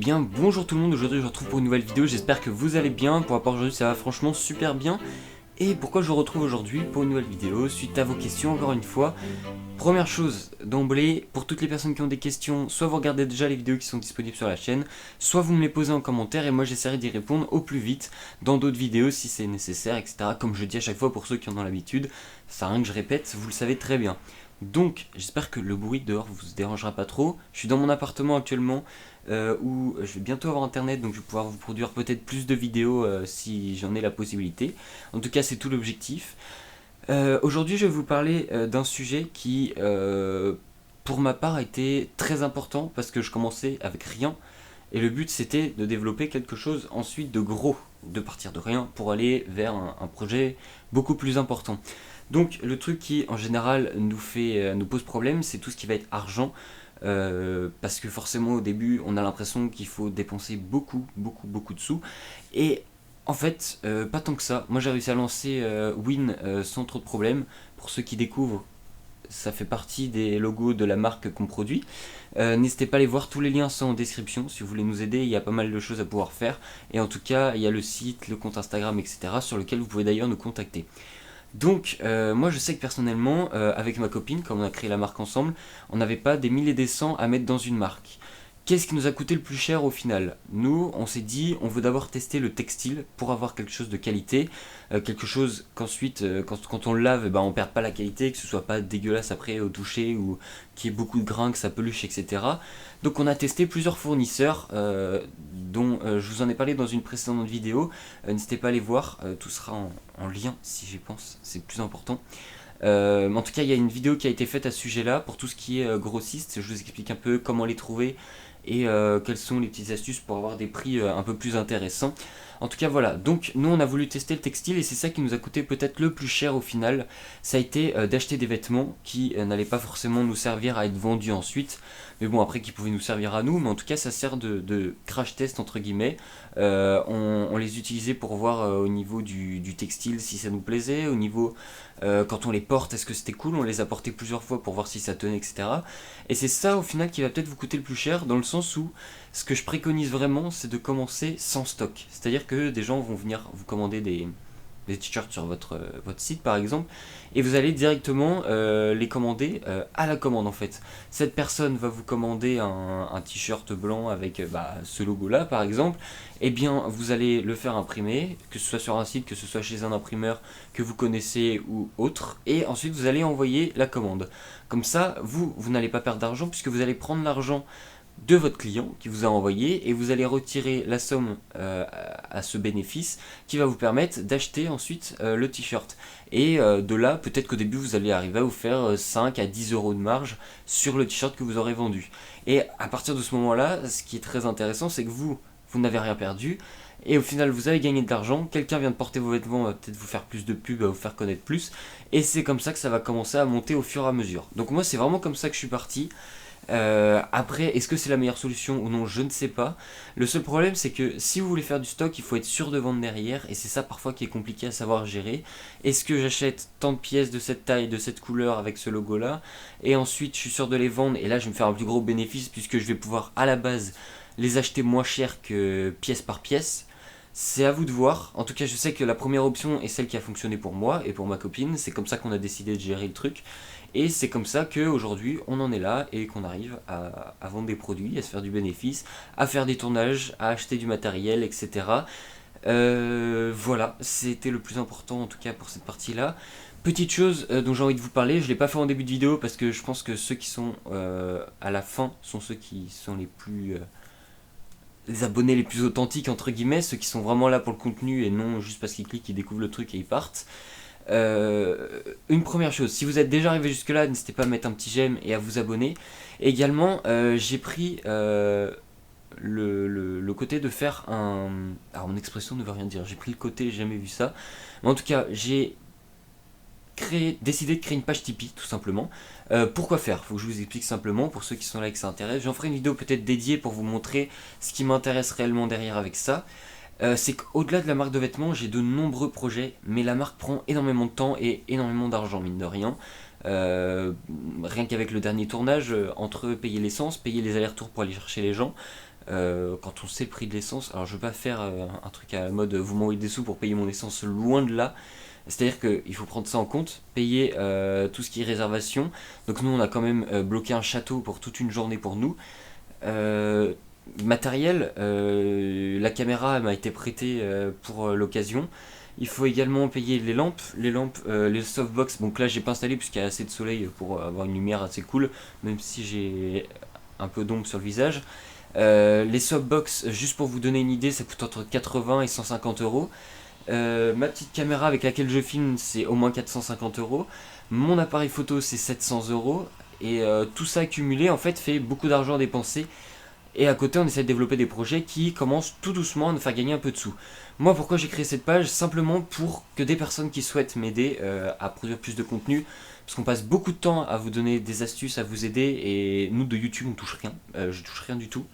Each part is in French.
bien bonjour tout le monde, aujourd'hui je vous retrouve pour une nouvelle vidéo, j'espère que vous allez bien. Pour ma part aujourd'hui ça va franchement super bien. Et pourquoi je vous retrouve aujourd'hui pour une nouvelle vidéo, suite à vos questions encore une fois. Première chose d'emblée, pour toutes les personnes qui ont des questions, soit vous regardez déjà les vidéos qui sont disponibles sur la chaîne, soit vous me les posez en commentaire et moi j'essaierai d'y répondre au plus vite dans d'autres vidéos si c'est nécessaire, etc. Comme je dis à chaque fois pour ceux qui en ont l'habitude, ça sert à rien que je répète, vous le savez très bien. Donc j'espère que le bruit dehors vous dérangera pas trop. Je suis dans mon appartement actuellement où je vais bientôt avoir internet, donc je vais pouvoir vous produire peut-être plus de vidéos si j'en ai la possibilité. En tout cas c'est tout l'objectif. Aujourd'hui je vais vous parler d'un sujet qui pour ma part a été très important parce que je commençais avec rien et le but c'était de développer quelque chose ensuite de gros, de partir de rien pour aller vers un projet beaucoup plus important. Donc le truc qui en général nous pose problème, c'est tout ce qui va être argent, parce que forcément au début on a l'impression qu'il faut dépenser beaucoup de sous, et en fait pas tant que ça. Moi j'ai réussi à lancer Win sans trop de problèmes. Pour ceux qui découvrent, ça fait partie des logos de la marque qu'on produit. N'hésitez pas à aller voir, tous les liens sont en description si vous voulez nous aider, il y a pas mal de choses à pouvoir faire, et en tout cas il y a le site, le compte Instagram, etc. sur lequel vous pouvez d'ailleurs nous contacter. Donc moi je sais que personnellement avec ma copine, quand on a créé la marque ensemble, on n'avait pas des mille et des cents à mettre dans une marque. Qu'est-ce qui nous a coûté le plus cher au final? Nous on s'est dit on veut d'abord tester le textile pour avoir quelque chose de qualité, quelque chose qu'ensuite quand on le lave on perd pas la qualité, que ce soit pas dégueulasse après au toucher ou qu'il y ait beaucoup de grains, que ça peluche, etc. Donc on a testé plusieurs fournisseurs dont je vous en ai parlé dans une précédente vidéo. N'hésitez pas à les voir, tout sera en lien si j'y pense, c'est le plus important. En tout cas il y a une vidéo qui a été faite à ce sujet là pour tout ce qui est grossiste. Je vous explique un peu comment les trouver et quelles sont les petites astuces pour avoir des prix un peu plus intéressants. En tout cas voilà, donc nous on a voulu tester le textile et c'est ça qui nous a coûté peut-être le plus cher au final. Ça a été d'acheter des vêtements qui n'allaient pas forcément nous servir à être vendus ensuite, mais bon après qui pouvaient nous servir à nous, mais en tout cas ça sert de crash test entre guillemets. On les utilisait pour voir au niveau du textile si ça nous plaisait, au niveau quand on les porte est-ce que c'était cool, on les a portés plusieurs fois pour voir si ça tenait, etc. Et c'est ça au final qui va peut-être vous coûter le plus cher, dans le sens où ce que je préconise vraiment c'est de commencer sans stock. C'est-à-dire que des gens vont venir vous commander des t-shirts sur votre site par exemple, et vous allez directement les commander à la commande en fait. Cette personne va vous commander un t-shirt blanc avec ce logo là par exemple, et bien vous allez le faire imprimer, que ce soit sur un site, que ce soit chez un imprimeur que vous connaissez ou autre, et ensuite vous allez envoyer la commande. Comme ça vous n'allez pas perdre d'argent puisque vous allez prendre l'argent de votre client qui vous a envoyé et vous allez retirer la somme à ce bénéfice qui va vous permettre d'acheter ensuite le t-shirt. Et de là, peut-être qu'au début vous allez arriver à vous faire 5 à 10 euros de marge sur le t-shirt que vous aurez vendu. Et à partir de ce moment-là, ce qui est très intéressant, c'est que vous n'avez rien perdu. Et au final, vous avez gagné de l'argent, quelqu'un vient de porter vos vêtements, va peut-être vous faire plus de pub, va vous faire connaître plus. Et c'est comme ça que ça va commencer à monter au fur et à mesure. Donc moi, c'est vraiment comme ça que je suis parti. Après, est-ce que c'est la meilleure solution ou non, je ne sais pas. Le seul problème c'est que si vous voulez faire du stock, il faut être sûr de vendre derrière, et c'est ça parfois qui est compliqué à savoir gérer. Est-ce que j'achète tant de pièces de cette taille, de cette couleur avec ce logo là, et ensuite je suis sûr de les vendre, et là je vais me faire un plus gros bénéfice puisque je vais pouvoir à la base les acheter moins cher que pièce par pièce. C'est à vous de voir. En tout cas je sais que la première option est celle qui a fonctionné pour moi et pour ma copine, c'est comme ça qu'on a décidé de gérer le truc. Et c'est comme ça qu'aujourd'hui on en est là et qu'on arrive à vendre des produits, à se faire du bénéfice, à faire des tournages, à acheter du matériel, etc. Voilà, c'était le plus important en tout cas pour cette partie-là. Petite chose dont j'ai envie de vous parler, je ne l'ai pas fait en début de vidéo parce que je pense que ceux qui sont à la fin sont ceux qui sont les abonnés les plus authentiques entre guillemets, ceux qui sont vraiment là pour le contenu et non juste parce qu'ils cliquent, ils découvrent le truc et ils partent. Une première chose, si vous êtes déjà arrivé jusque là, n'hésitez pas à mettre un petit j'aime et à vous abonner. Et également j'ai pris le côté de faire un... Alors mon expression ne veut rien dire, j'ai pris le côté, j'ai jamais vu ça, mais en tout cas j'ai décidé de créer une page Tipeee tout simplement. Pourquoi faire? Faut que je vous explique simplement pour ceux qui sont là et que ça intéresse. J'en ferai une vidéo peut-être dédiée pour vous montrer ce qui m'intéresse réellement derrière avec ça. C'est qu'au-delà de la marque de vêtements, j'ai de nombreux projets, mais la marque prend énormément de temps et énormément d'argent, mine de rien. Rien qu'avec le dernier tournage, entre payer l'essence, payer les allers-retours pour aller chercher les gens, quand on sait le prix de l'essence. Alors je veux pas faire un truc à la mode vous m'envoyez des sous pour payer mon essence, loin de là. C'est-à-dire qu'il faut prendre ça en compte, payer tout ce qui est réservation. Donc nous on a quand même bloqué un château pour toute une journée pour nous. Euh, Matériel, la caméra m'a été prêtée pour l'occasion. Il faut également payer les softbox. Donc là j'ai pas installé puisqu'il y a assez de soleil pour avoir une lumière assez cool, même si j'ai un peu d'ombre sur le visage. Les softbox, juste pour vous donner une idée, ça coûte entre 80 et 150 euros. Ma petite caméra avec laquelle je filme, c'est au moins 450 euros. Mon appareil photo, c'est 700 euros. Et tout ça accumulé, en fait, fait beaucoup d'argent à dépenser. Et à côté, on essaie de développer des projets qui commencent tout doucement à nous faire gagner un peu de sous. Moi, pourquoi j'ai créé cette page? Simplement pour que des personnes qui souhaitent m'aider à produire plus de contenu, parce qu'on passe beaucoup de temps à vous donner des astuces, à vous aider, et nous de YouTube, on touche rien. Je touche rien du tout.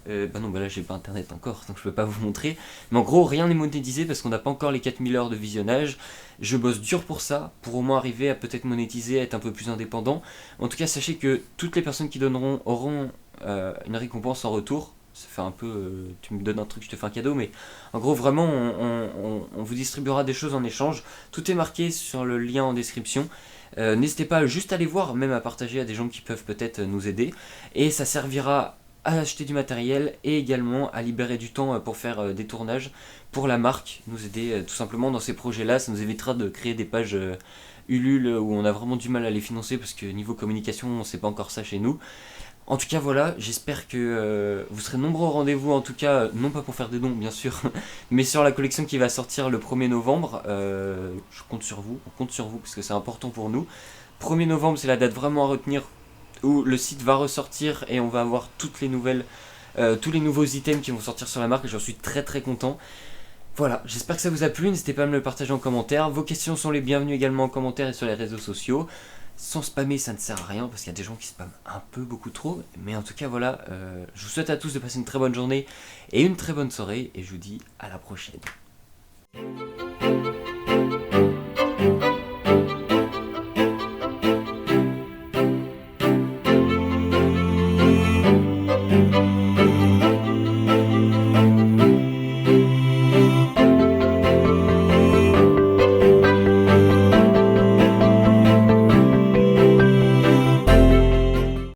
Bah non, bah là j'ai pas internet encore, donc je peux pas vous montrer. Mais en gros, rien n'est monétisé parce qu'on n'a pas encore les 4000 heures de visionnage. Je bosse dur pour ça, pour au moins arriver à peut-être monétiser, à être un peu plus indépendant. En tout cas, sachez que toutes les personnes qui donneront auront une récompense en retour. Ça fait un peu, tu me donnes un truc, je te fais un cadeau, mais en gros, vraiment, on vous distribuera des choses en échange. Tout est marqué sur le lien en description. N'hésitez pas juste à aller voir, même à partager à des gens qui peuvent peut-être nous aider. Et ça servira à acheter du matériel et également à libérer du temps pour faire des tournages pour la marque, nous aider tout simplement dans ces projets-là. Ça nous évitera de créer des pages Ulule où on a vraiment du mal à les financer parce que niveau communication, on sait pas encore ça chez nous. En tout cas voilà, j'espère que vous serez nombreux au rendez-vous, en tout cas, non pas pour faire des dons bien sûr, mais sur la collection qui va sortir le 1er novembre. Je compte sur vous, on compte sur vous parce que c'est important pour nous. 1er novembre, c'est la date vraiment à retenir où le site va ressortir et on va avoir toutes les nouvelles, tous les nouveaux items qui vont sortir sur la marque et j'en suis très très content. Voilà, j'espère que ça vous a plu, n'hésitez pas à me le partager en commentaire. Vos questions sont les bienvenues également en commentaire et sur les réseaux sociaux. Sans spammer, ça ne sert à rien parce qu'il y a des gens qui spamment un peu beaucoup trop. Mais en tout cas, voilà, je vous souhaite à tous de passer une très bonne journée et une très bonne soirée et je vous dis à la prochaine.